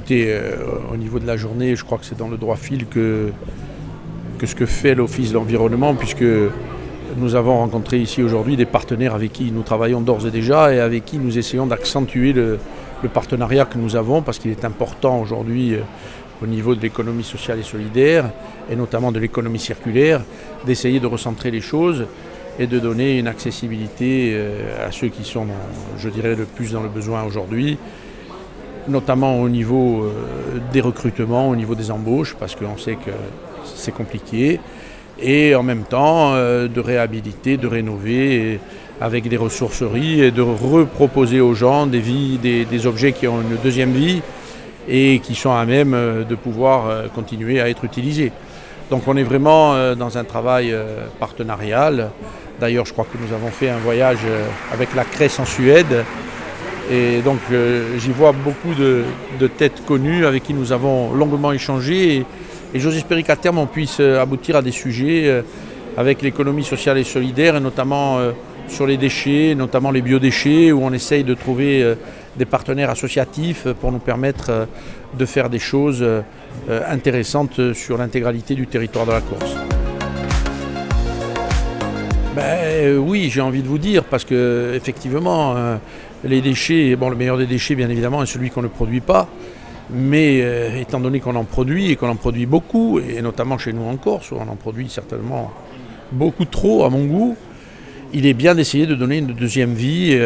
Écoutez, au niveau de la journée, je crois que c'est dans le droit fil que ce que fait l'Office de l'environnement, puisque nous avons rencontré ici aujourd'hui des partenaires avec qui nous travaillons d'ores et déjà et avec qui nous essayons d'accentuer le partenariat que nous avons, parce qu'il est important aujourd'hui au niveau de l'économie sociale et solidaire, et notamment de l'économie circulaire, d'essayer de recentrer les choses et de donner une accessibilité à ceux qui sont, je dirais, le plus dans le besoin aujourd'hui, notamment au niveau des recrutements, au niveau des embauches, parce qu'on sait que c'est compliqué, et en même temps de réhabiliter, de rénover avec des ressourceries et de reproposer aux gens des objets qui ont une deuxième vie et qui sont à même de pouvoir continuer à être utilisés. Donc on est vraiment dans un travail partenarial. D'ailleurs, je crois que nous avons fait un voyage avec la CRES en Suède. Et donc j'y vois beaucoup de têtes connues avec qui nous avons longuement échangé. Et j'ose espérer qu'à terme, on puisse aboutir à des sujets avec l'économie sociale et solidaire, et notamment sur les déchets, notamment les biodéchets, où on essaye de trouver des partenaires associatifs pour nous permettre de faire des choses intéressantes sur l'intégralité du territoire de la Corse. Oui, j'ai envie de vous dire, parce que effectivement, les déchets, le meilleur des déchets, bien évidemment, est celui qu'on ne produit pas. Mais étant donné qu'on en produit et qu'on en produit beaucoup, et notamment chez nous en Corse, où on en produit certainement beaucoup trop à mon goût, il est bien d'essayer de donner une deuxième vie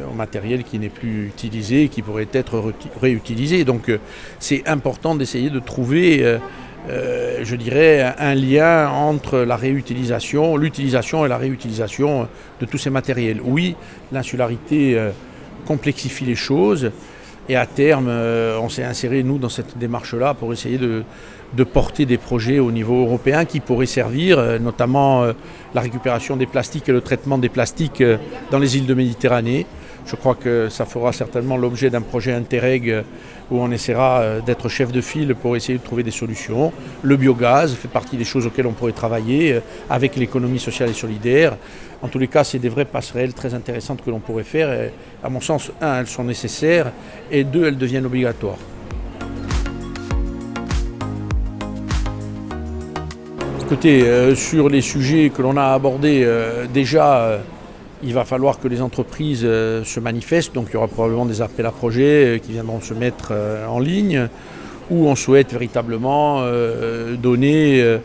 au matériel qui n'est plus utilisé et qui pourrait être réutilisé. Donc c'est important d'essayer de trouver, je dirais, un lien entre la réutilisation, l'utilisation et la réutilisation de tous ces matériels. Oui, l'insularité complexifie les choses. Et à terme, on s'est inséré, nous, dans cette démarche-là pour essayer de porter des projets au niveau européen qui pourraient servir, notamment la récupération des plastiques et le traitement des plastiques dans les îles de Méditerranée. Je crois que ça fera certainement l'objet d'un projet Interreg où on essaiera d'être chef de file pour essayer de trouver des solutions. Le biogaz fait partie des choses auxquelles on pourrait travailler avec l'économie sociale et solidaire. En tous les cas, c'est des vraies passerelles très intéressantes que l'on pourrait faire. Et à mon sens, un, elles sont nécessaires, et deux, elles deviennent obligatoires. Écoutez, sur les sujets que l'on a abordés, déjà, il va falloir que les entreprises se manifestent. Donc il y aura probablement des appels à projets qui viendront se mettre en ligne, où on souhaite véritablement donner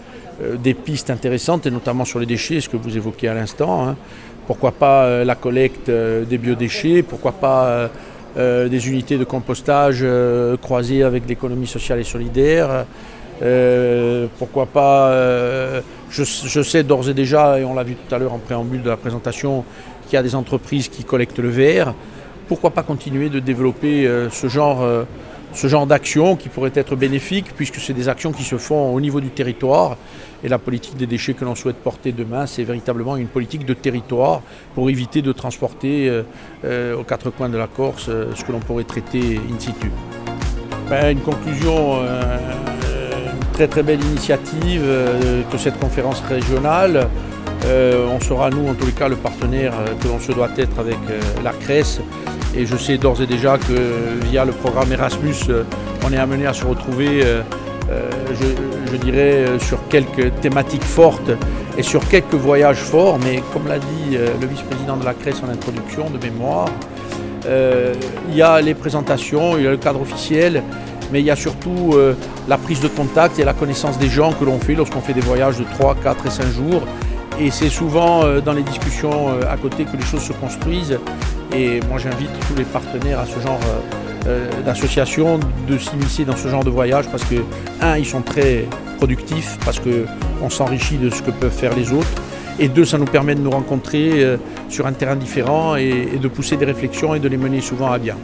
des pistes intéressantes, et notamment sur les déchets, ce que vous évoquez à l'instant. Pourquoi pas la collecte des biodéchets, pourquoi pas des unités de compostage croisées avec l'économie sociale et solidaire. Pourquoi pas, je sais d'ores et déjà, et on l'a vu tout à l'heure en préambule de la présentation, qu'il y a des entreprises qui collectent le verre. Pourquoi pas continuer de développer ce genre d'actions qui pourraient être bénéfiques, puisque c'est des actions qui se font au niveau du territoire. Et la politique des déchets que l'on souhaite porter demain, c'est véritablement une politique de territoire pour éviter de transporter aux quatre coins de la Corse ce que l'on pourrait traiter in situ. Une conclusion, une très belle initiative que cette conférence régionale. On sera, nous, en tous les cas, le partenaire que l'on se doit être avec la CRES. Et je sais d'ores et déjà que via le programme Erasmus, on est amené à se retrouver, je dirais, sur quelques thématiques fortes et sur quelques voyages forts. Mais comme l'a dit le vice-président de la CRES en introduction de mémoire, il y a les présentations, il y a le cadre officiel, mais il y a surtout la prise de contact et la connaissance des gens que l'on fait lorsqu'on fait des voyages de 3, 4 et 5 jours. Et c'est souvent dans les discussions à côté que les choses se construisent. Et moi j'invite tous les partenaires à ce genre d'associations de s'initier dans ce genre de voyage, parce que, un, ils sont très productifs, parce qu'on s'enrichit de ce que peuvent faire les autres. Et deux, ça nous permet de nous rencontrer sur un terrain différent et de pousser des réflexions et de les mener souvent à bien.